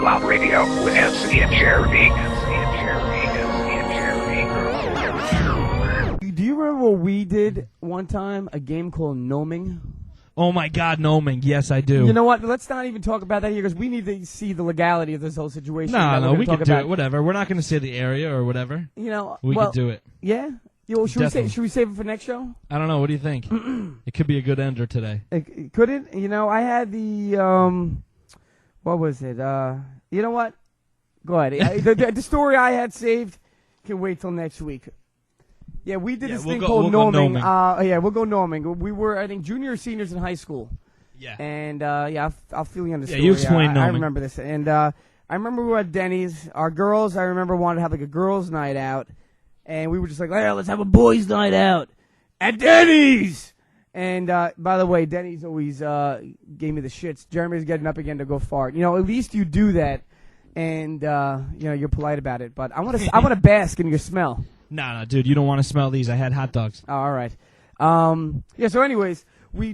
Cloud Radio with MC and Jeremy. Do you remember what we did one time? A game called Gnoming? Oh my God, Gnoming. Yes, I do. You know what? Let's not even talk about that here because we need to see the legality of this whole situation. No, we can do it. Whatever. We're not going to say the area or whatever. You know, we could do it. Yeah. Should we save it for next show? I don't know. What do you think? It could be a good ender today. Could it? You know, I had the what was it? You know what? Go ahead. the story I had saved can wait till next week. Yeah, we did this thing called Gnoming. We'll go Gnoming. We were, I think, junior or seniors in high school. Yeah. And, I'll fill you on the story. Yeah, you explain Gnoming. I remember this. And I remember we were at Denny's. Our girls, I remember, wanted to have, like, a girls' night out. And we were just like, hey, let's have a boys' night out at Denny's. And, by the way, Denny's always gave me the shits. Jeremy's getting up again to go fart. You know, at least you do that. And, you're polite about it. But I want to bask in your smell. No, dude, you don't want to smell these. I had hot dogs. Oh, all right. So anyways, we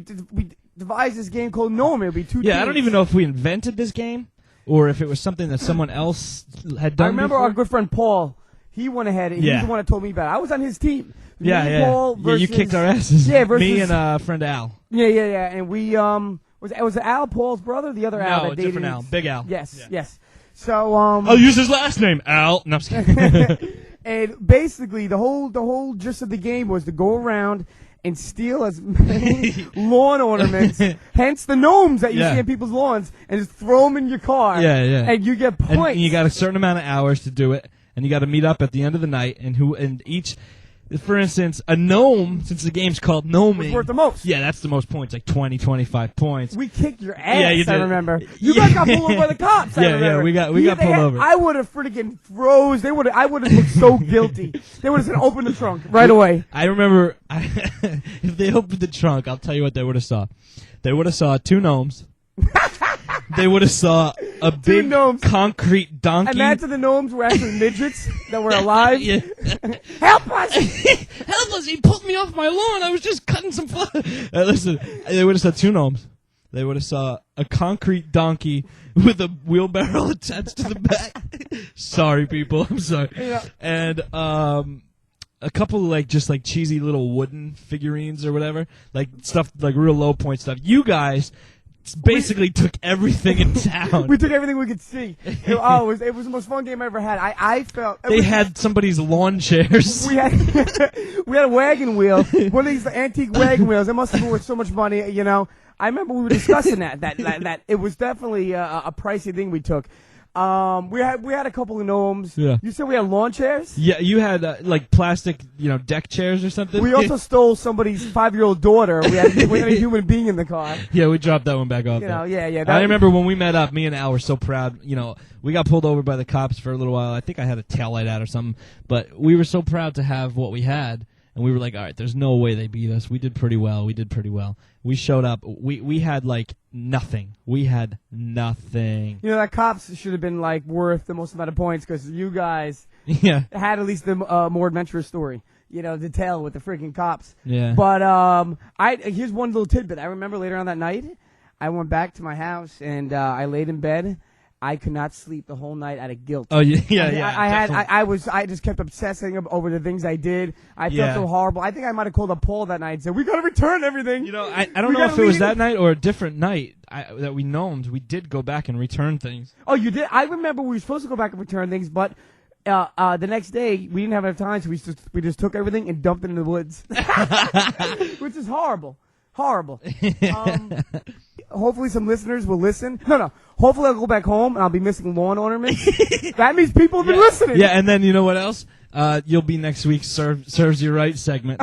devised this game called Gnoming. It'd be two teams. I don't even know if we invented this game or if it was something that someone else had done. I remember before. Our good friend Paul, he went ahead and he's the one that told me about it. I was on his team. Paul versus, you kicked our asses. Yeah, versus me and friend Al. Yeah. And we, was it Al, Paul's brother, the other Al? No, different Al. Big Al. Yes. So, I'll use his last name, Al. No, I'm just kidding. And basically, the whole gist of the game was to go around and steal as many lawn ornaments, hence the gnomes that you see in people's lawns, and just throw them in your car. Yeah. And you get points. And you got a certain amount of hours to do it, and you got to meet up at the end of the night, and each. For instance, a gnome, since the game's called Gnoming, was worth the most. Yeah, that's the most points, like 20, 25 points. We kicked your ass, yeah, you did. I remember. You guys got pulled over by the cops, I remember. Yeah, we got pulled over. I would have freaking froze. I would have looked so guilty. They would have said, open the trunk right away. I remember, if they opened the trunk, I'll tell you what they would have saw. They would have saw two gnomes. They would have saw a big concrete donkey. Imagine the gnomes were actually midgets that were alive. Help us! Help us! He pulled me off my lawn. I was just cutting some fun. Listen, they would have saw two gnomes. They would have saw a concrete donkey with a wheelbarrow attached to the back. Sorry, people. I'm sorry. Yeah. And a couple of just cheesy little wooden figurines or whatever, like stuff like real low point stuff. You guys basically took everything in town. We took everything we could see. It was the most fun game I ever had. I felt they had somebody's lawn chairs. We had a wagon wheel, one of these antique wagon wheels. It must have been worth so much money, you know. I remember we were discussing that it was definitely a pricey thing we took. We had a couple of gnomes. Yeah. You said we had lawn chairs? Yeah, you had plastic, deck chairs or something. We also stole somebody's 5-year-old daughter. We had a human being in the car. Yeah, we dropped that one back off. I remember when we met up, me and Al were so proud. We got pulled over by the cops for a little while. I think I had a taillight out or something, but we were so proud to have what we had. And we were like, all right, there's no way they beat us. We did pretty well. We showed up. We had nothing. We had nothing. That cops should have been worth the most amount of points because you guys had at least the more adventurous story. To tell with the freaking cops. Yeah. But here's one little tidbit. I remember later on that night, I went back to my house and I laid in bed. I could not sleep the whole night out of guilt. Oh yeah. I just kept obsessing over the things I did. I felt so horrible. I think I might have called up Paul that night and said, "We got to return everything." I don't know if it was that night or a different night that we gnomed. We did go back and return things. Oh, you did? I remember we were supposed to go back and return things, but the next day we didn't have enough time, so we just took everything and dumped it in the woods, which is horrible. Hopefully some listeners will listen. No. Hopefully I'll go back home and I'll be missing lawn ornaments. That means people have been listening. Yeah, and then you know what else? You'll be next week's Serves You Right segment.